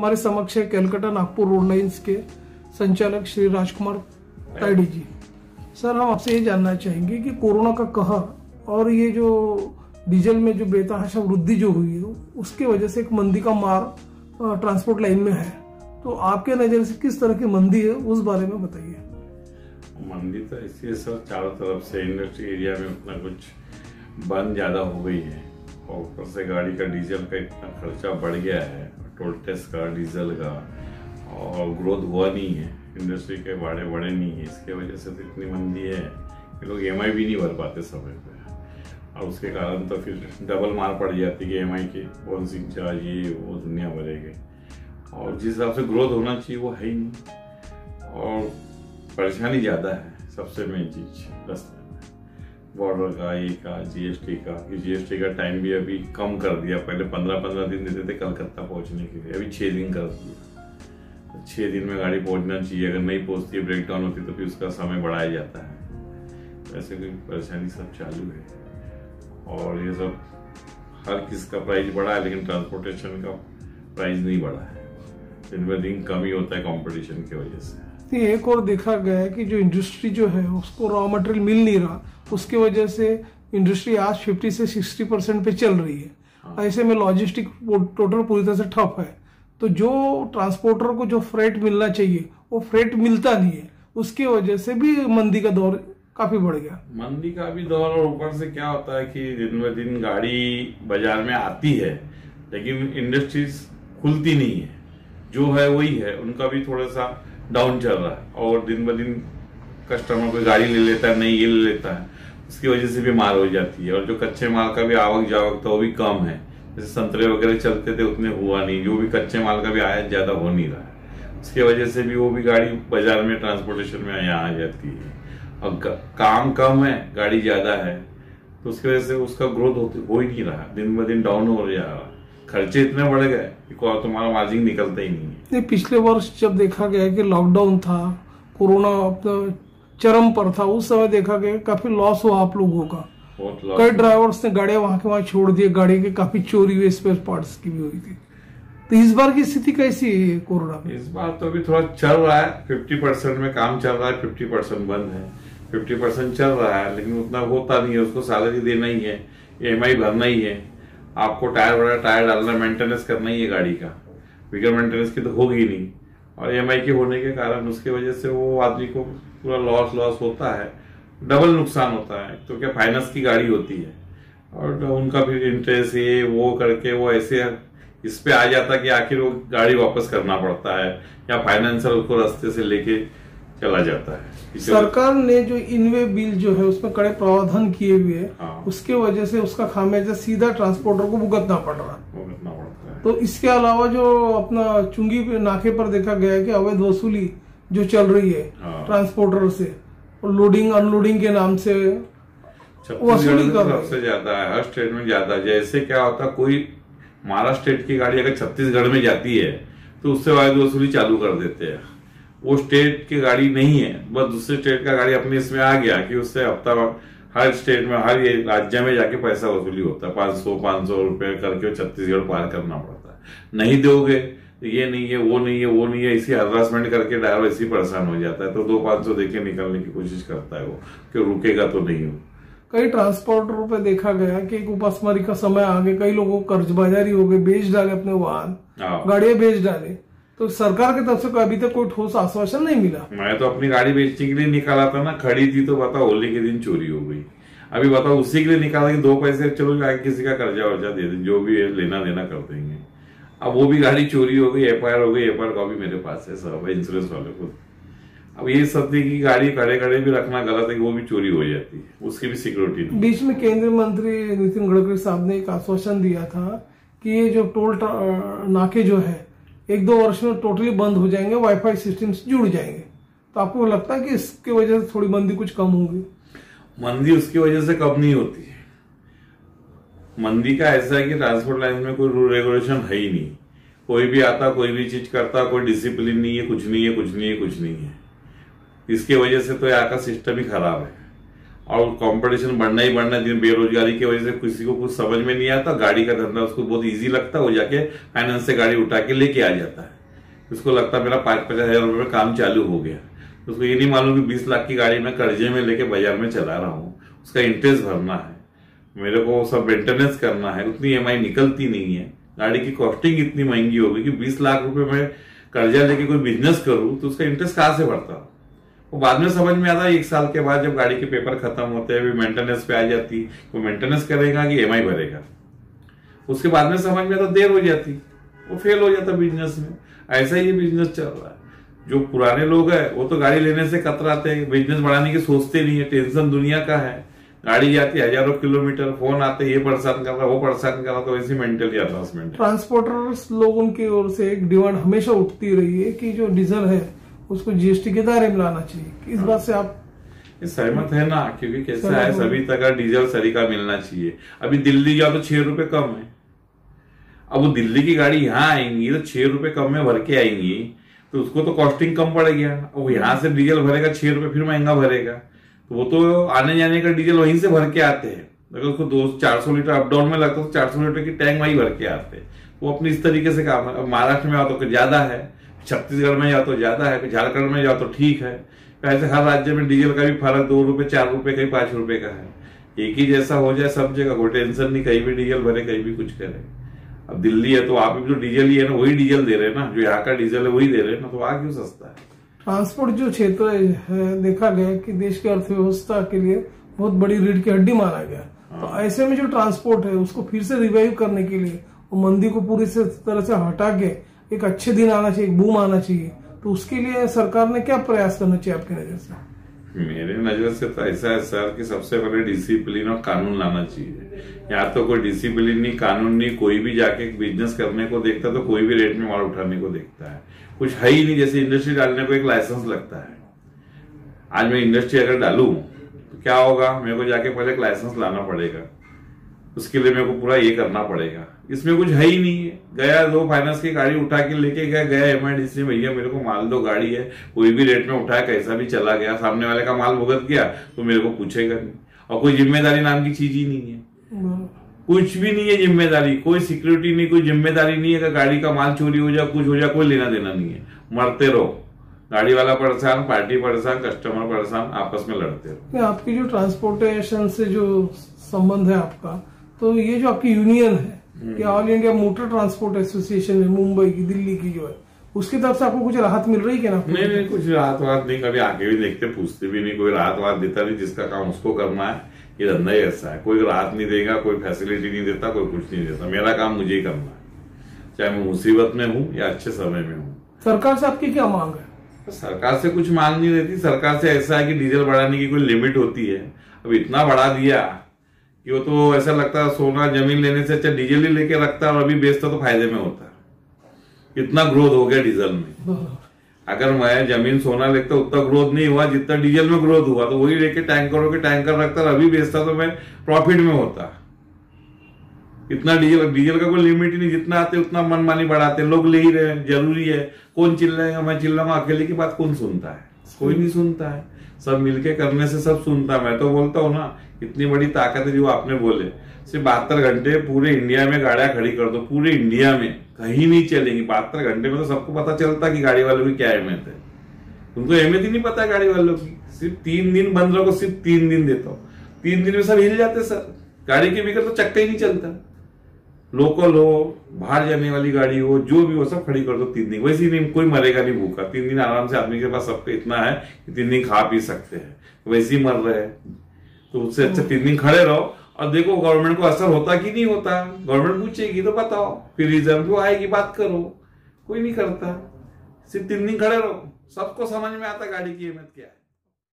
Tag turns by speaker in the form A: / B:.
A: हमारे समक्ष है कलकत्ता नागपुर रोड लाइन्स के संचालक श्री राजकुमार तायडी जी। सर, हम आपसे ये जानना चाहेंगे कि कोरोना का कहर और ये जो डीजल में जो बेतहाशा वृद्धि जो हुई है उसके वजह से एक मंदी का मार ट्रांसपोर्ट लाइन में है, तो आपके नजर से किस तरह की मंदी है उस बारे में बताइए।
B: मंदी तो ऐसी है सर, चारों तरफ से इंडस्ट्री एरिया में उतना कुछ बंद ज्यादा हो गई है और ऊपर से गाड़ी का डीजल का इतना खर्चा बढ़ गया है, टोल टैक्स का, डीजल का, और ग्रोथ हुआ नहीं है, इंडस्ट्री के भाड़े बढ़े नहीं है। इसके वजह से तो इतनी मंदी है कि लोग EMI भी नहीं भर पाते समय पे, और उसके कारण तो फिर डबल मार पड़ जाती है EMI की, पॉलिसिंग चार्ज, ये वो दुनिया भरेगी, और जिस हिसाब से ग्रोथ होना चाहिए वो है ही नहीं, और परेशानी ज़्यादा है। सबसे मेन चीज रास्ते में बॉर्डर का, ये का, GST का, कि GST का टाइम भी अभी कम कर दिया। पहले 15-15 दिन देते थे कलकत्ता पहुंचने के लिए, अभी 6 दिन कर दिया। तो 6 दिन में गाड़ी पहुंचना चाहिए, अगर नहीं पहुंचती है, ब्रेक डाउन होती है, तो फिर उसका समय बढ़ाया जाता है। ऐसे कोई परेशानी सब चालू है, और ये सब हर किस का प्राइस बढ़ा है, लेकिन ट्रांसपोर्टेशन का प्राइस नहीं बढ़ा है। दिन ब दिन कम ही होता है कंपटीशन की वजह से।
A: एक और देखा गया है कि जो इंडस्ट्री जो है उसको रॉ मटेरियल मिल नहीं रहा, उसके वजह से इंडस्ट्री आज 50 से 60% पे चल रही है। हाँ। ऐसे में लॉजिस्टिक टोटल पूरी तरह से ठप है, तो जो ट्रांसपोर्टर को जो फ्रेट मिलना चाहिए वो फ्रेट मिलता नहीं है, उसकी वजह से भी मंदी का दौर काफी बढ़ गया।
B: मंदी का भी दौर, और ऊपर से क्या होता है कि दिन ब दिन गाड़ी बाजार में आती है, लेकिन इंडस्ट्रीज खुलती नहीं है, जो है वही है, उनका भी थोड़ा सा डाउन चल रहा है, और दिन ब दिन कस्टमर कोई गाड़ी ले लेता है, नहीं ये ले लेता है, उसकी वजह से भी मार हो जाती है। और जो कच्चे माल का भी आवक जावक था वो भी कम है, जैसे संतरे वगैरह चलते थे उतने हुआ नहीं, जो भी कच्चे माल का भी आयात ज्यादा हो नहीं रहा है, उसकी वजह से भी वो भी गाड़ी बाजार में ट्रांसपोर्टेशन में यहाँ आ जाती है। और काम कम है, गाड़ी ज्यादा है, तो उसकी वजह से उसका ग्रोथ हो ही नहीं रहा, दिन ब दिन डाउन हो जा रहा, खर्चे इतने बढ़ गए कि तुम्हारा मार्जिन निकलता ही नहीं है।
A: पिछले वर्ष जब देखा गया कि लॉकडाउन था, कोरोना अपना चरम पर था, उस समय देखा गया काफी लॉस हुआ आप लोगों का। कई ड्राइवर्स ने गाड़ियां वहां के वहां छोड़ दी, गाड़ी के काफी चोरी हुई, स्पेयर पार्ट्स की भी हुई थी। तो इस बार की स्थिति कैसी है कोरोना में?
B: इस बार तो अभी थोड़ा चल रहा है, 50% में काम चल रहा है, 50% बंद है। 50% चल रहा है, लेकिन उतना होता नहीं है, उसको सैलरी देना ही है, EMI भरना ही है, आपको टायर डालना, मेंटेनेंस करना ही है गाड़ी का, बिगर मेंटेनेंस की तो होगी नहीं, और EMI के होने के कारण उसके वजह से वो आदमी को पूरा लॉस होता है, डबल नुकसान होता है। तो क्या फाइनेंस की गाड़ी होती है, और उनका फिर इंटरेस्ट ये वो करके वो ऐसे इस पे आ जाता कि आखिर वो गाड़ी वापस करना पड़ता है, या फाइनेंसर उसको रास्ते से लेके चला जाता है।
A: सरकार ने जो इनवे बिल जो है उसमें कड़े प्रावधान किए हुए हैं। हाँ। उसके वजह से उसका खामियाजा सीधा ट्रांसपोर्टर को भुगतना पड़ता है। तो इसके अलावा जो अपना चुंगी नाके पर देखा गया है कि अवैध वसूली जो चल रही है। हाँ। ट्रांसपोर्टर से, लोडिंग अनलोडिंग के नाम से वसूली कर
B: सबसे ज्यादा है, हर स्टेट में ज्यादा। जैसे क्या होता, कोई महाराष्ट्र स्टेट की गाड़ी अगर छत्तीसगढ़ में जाती है तो उससे अवैध वसूली चालू कर देते हैं। वो स्टेट की गाड़ी नहीं है, बस दूसरे स्टेट का गाड़ी अपने इसमें आ गया कि उससे हफ्ता हर स्टेट में, हर ये राज्य में जाके पैसा वसूली होता है, 500 रुपए करके छत्तीसगढ़ पार करना पड़ता है। नहीं दोगे तो ये नहीं है, वो नहीं है, वो नहीं है, इसी हरासमेंट करके ड्राइवर इसी परेशान हो जाता है। तो 200-500 देके निकलने की कोशिश करता है वो, कि रुकेगा तो नहीं हो।
A: कई ट्रांसपोर्टरों पे देखा गया कि एक उपासमारी का समय आ गया, कई लोगों को कर्जबाजारी हो गई, बेच डाले अपने वाहन, गाड़ियां बेच डाले। तो सरकार की तरफ से अभी तक कोई ठोस आश्वासन नहीं मिला।
B: मैं तो अपनी गाड़ी बेचने के लिए निकाला था ना, खड़ी थी, तो बताओ होली के दिन चोरी हो गई। अभी बताओ उसी के लिए निकाला कि 2 पैसे चलो आगे किसी का कर्जा वर्जा दे दे, जो भी लेना देना कर देंगे। अब वो भी गाड़ी चोरी हो गई, FIR हो गई, FIR कॉपी मेरे पास है, सब है, इंश्योरेंस वाले को। अब ये सत्य की गाड़ी खड़े भी रखना गलत है कि वो भी चोरी हो जाती है, उसकी भी सिक्योरिटी नहीं।
A: बीच में केंद्रीय मंत्री नितिन गडकरी साहब ने एक आश्वासन दिया था कि ये जो टोल नाके जो है 1-2 वर्ष में टोटली बंद हो जाएंगे, वाईफाई सिस्टम से जुड़ जाएंगे। तो आपको लगता है कि इसकी वजह से थोड़ी मंदी कुछ कम होगी?
B: मंदी उसकी वजह से कम नहीं होती है। मंदी का ऐसा है कि ट्रांसपोर्ट लाइन में कोई रूल रेगुलेशन है ही नहीं, कोई भी आता कोई भी चीज करता, कोई डिसिप्लिन नहीं है, कुछ नहीं है, कुछ नहीं है, कुछ नहीं है। इसके वजह से तो यहाँ का सिस्टम ही खराब है, और कंपटीशन बढ़ना ही बढ़ना है। बेरोजगारी की वजह से किसी को कुछ समझ में नहीं आता, गाड़ी का धंधा उसको बहुत इजी लगता है, वो जाके फाइनेंस से गाड़ी उठा के लेके आ जाता है। उसको लगता मेरा 50,000 रुपये में काम चालू हो गया। उसको ये नहीं मालूम कि 20 लाख की गाड़ी मैं कर्जे में लेके बाजार में चला रहा हूँ, उसका इंटरेस्ट भरना है, मेरे को सब मेंटेनेंस करना है, उतनी EMI निकलती नहीं है, गाड़ी की कॉस्टिंग इतनी महंगी हो गई कि 20 लाख रुपए में कर्जा लेके कोई बिजनेस करूं तो उसका इंटरेस्ट कहां से भरता। वो बाद में समझ में आता है 1 साल के बाद, जब गाड़ी के पेपर खत्म होते हैं, मेंटेनेंस पे आ जाती, वो मेंटेनेंस करेगा कि EMI भरेगा, उसके बाद में समझ में आता, देर हो जाती, वो फेल हो जाता बिजनेस में। ऐसा ही बिजनेस चल रहा है। जो पुराने लोग हैं वो तो गाड़ी लेने से कतराते हैं, बिजनेस बढ़ाने की सोचते नहीं है, टेंशन दुनिया का है, गाड़ी जाती है हजारों किलोमीटर, फोन आते, ये परेशान कर रहा, वो परेशान कर रहा, तो ऐसी मेंटली हरासमेंट।
A: ट्रांसपोर्टर्स लोगों की ओर से एक डिमांड हमेशा उठती रही है कि जो डीजल है उसको GST के दायरे में लाना चाहिए। इस बात से आप
B: सहमत है ना? क्योंकि कैसा है, सभी तक डीजल सरीका मिलना चाहिए। अभी दिल्ली जाओ तो 6 रुपए कम है। अब वो दिल्ली की गाड़ी यहाँ आएंगी तो 6 रुपए कम में भर के आएंगी, तो उसको तो कॉस्टिंग कम पड़ेगी। वो यहाँ से डीजल भरेगा 6 रुपए, फिर महंगा भरेगा, तो वो तो आने जाने का डीजल वहीं से भर के आते हैं। अगर उसको 200-400 लीटर अप डाउन में लगता है तो 400 लीटर की टैंक वहीं भर के आते हैं। वो अपनी इस तरीके से काम है। अब महाराष्ट्र में आओ तो ज्यादा है, छत्तीसगढ़ में जाओ तो ज्यादा है, झारखंड में जाओ तो ठीक है। ऐसे हर राज्य में डीजल का भी फर्क 2 रुपए 4 रुपए कहीं 5 रुपए का है। एक ही जैसा हो जाए सब जगह, कोई टेंशन नहीं, कहीं भी डीजल भरे, कहीं भी कुछ करे। अब दिल्ली है तो आप भी जो डीजल ही है ना, वही डीजल दे रहे हैं ना, जो यहाँ का डीजल है वही दे रहे हैं ना, तो वहां क्यों सस्ता है?
A: ट्रांसपोर्ट जो क्षेत्र है, देखा गया कि देश की अर्थव्यवस्था के लिए बहुत बड़ी रीढ़ की हड्डी माना गया। तो ऐसे में जो ट्रांसपोर्ट है उसको फिर से रिवाइव करने के लिए, वो मंदी को पूरी तरह से हटा के एक अच्छे दिन आना चाहिए, एक बूम आना चाहिए, तो उसके लिए सरकार ने क्या प्रयास करना चाहिए आपकी नजर से?
B: मेरे नजर से तो ऐसा है सर कि सबसे पहले डिसिप्लिन और कानून लाना चाहिए। यहाँ तो कोई डिसिप्लिन नहीं, कानून नहीं, कोई भी जाके बिजनेस करने को देखता है तो कोई भी रेट में माल उठाने को देखता है, कुछ है ही नहीं। जैसे इंडस्ट्री डालने को एक लाइसेंस लगता है, आज मैं इंडस्ट्री अगर डालूं तो क्या होगा, मेरे को जाके पहले एक लाइसेंस लाना पड़ेगा, उसके लिए मेरे को पूरा ये करना पड़ेगा। इसमें कुछ है ही नहीं है। गया 2 फाइनेंस की गाड़ी उठा के लेके गया MIDC, भैया मेरे को माल दो, गाड़ी है, कोई भी रेट में उठाया, कैसा भी चला गया, सामने वाले का माल भुगत गया तो मेरे को पूछेगा नहीं। और कोई जिम्मेदारी नाम की चीज ही नहीं है, कुछ भी नहीं है जिम्मेदारी, कोई सिक्योरिटी नहीं, कोई जिम्मेदारी नहीं है। अगर गाड़ी का माल चोरी हो जाए, कुछ हो जाए, कोई लेना देना नहीं है, मरते रहो, गाड़ी वाला परेशान, पार्टी परेशान, कस्टमर परेशान, आपस में लड़ते रहो।
A: आपकी जो ट्रांसपोर्टेशन से जो संबंध है आपका, तो ये जो आपकी यूनियन है, ये all India motor transport association है, मुंबई की, दिल्ली की जो है, उसकी तरफ से आपको कुछ राहत मिल रही है क्या?
B: नहीं, कुछ राहत वात नहीं, कभी आगे भी देखते, पूछते भी नहीं, कोई राहत वात देता नहीं। जिसका काम उसको करना है, ये धंधा ही ऐसा है, कोई राहत नहीं देगा, कोई फैसिलिटी नहीं देता, कोई कुछ नहीं देता। मेरा काम मुझे ही करना है, चाहे मैं मुसीबत में हूँ या अच्छे समय में हूँ।
A: सरकार से आपकी क्या मांग है?
B: सरकार से कुछ मांग नहीं रहती। सरकार से ऐसा है कि डीजल बढ़ाने की कोई लिमिट होती है। अब इतना बढ़ा दिया कि वो तो ऐसा लगता है सोना जमीन लेने से अच्छा डीजल ही लेके रखता और अभी बेचता तो फायदे में होता। इतना ग्रोथ हो गया डीजल में। अगर मैं जमीन सोना लेता उतना ग्रोथ नहीं हुआ जितना डीजल में ग्रोथ हुआ, तो वही लेके टैंकरों के टैंकर रखता और अभी बेचता तो मैं प्रॉफिट में होता। इतना डीजल का कोई लिमिट ही नहीं, जितना आते उतना मनमानी बढ़ाते, लोग ले ही रहे, जरूरी है। कौन चिल्लाएगा, मैं चिल्लाऊंगा, अकेले की बात कौन सुनता है? कोई नहीं सुनता है। सब मिलके करने से सब सुनता है। मैं तो बोलता हूँ ना, इतनी बड़ी ताकत है जो आपने बोले, सिर्फ 72 घंटे पूरे इंडिया में गाड़ियां खड़ी कर दो, पूरे इंडिया में कहीं नहीं चलेंगी। 72 घंटे में तो सबको पता चलता कि गाड़ी वालों की क्या अहमियत है। उनको अहमियत ही नहीं पता गाड़ी वालों की। सिर्फ 3 दिन बंद रखो, सिर्फ 3 दिन देता हूँ, 3 दिन में सब हिल जाते सर। गाड़ी के बिगड़ तो चक्का ही नहीं चलता। लोकल हो, बाहर जाने वाली गाड़ी हो, जो भी हो, सब खड़ी कर दो 3 दिन। वैसे ही नहीं, कोई मरेगा नहीं भूखा। 3 दिन आराम से आदमी के पास सबको इतना है कि 3 दिन खा पी सकते हैं, वैसे ही मर रहे हैं। तो उससे अच्छा 3 दिन खड़े रहो और देखो गवर्नमेंट को असर होता कि नहीं होता। गवर्नमेंट पूछेगी तो बताओ, फिर रिजर्व आएगी, बात करो। कोई नहीं करता, सिर्फ 3 दिन खड़े रहो, सबको समझ में आता गाड़ी की अहमियत क्या है।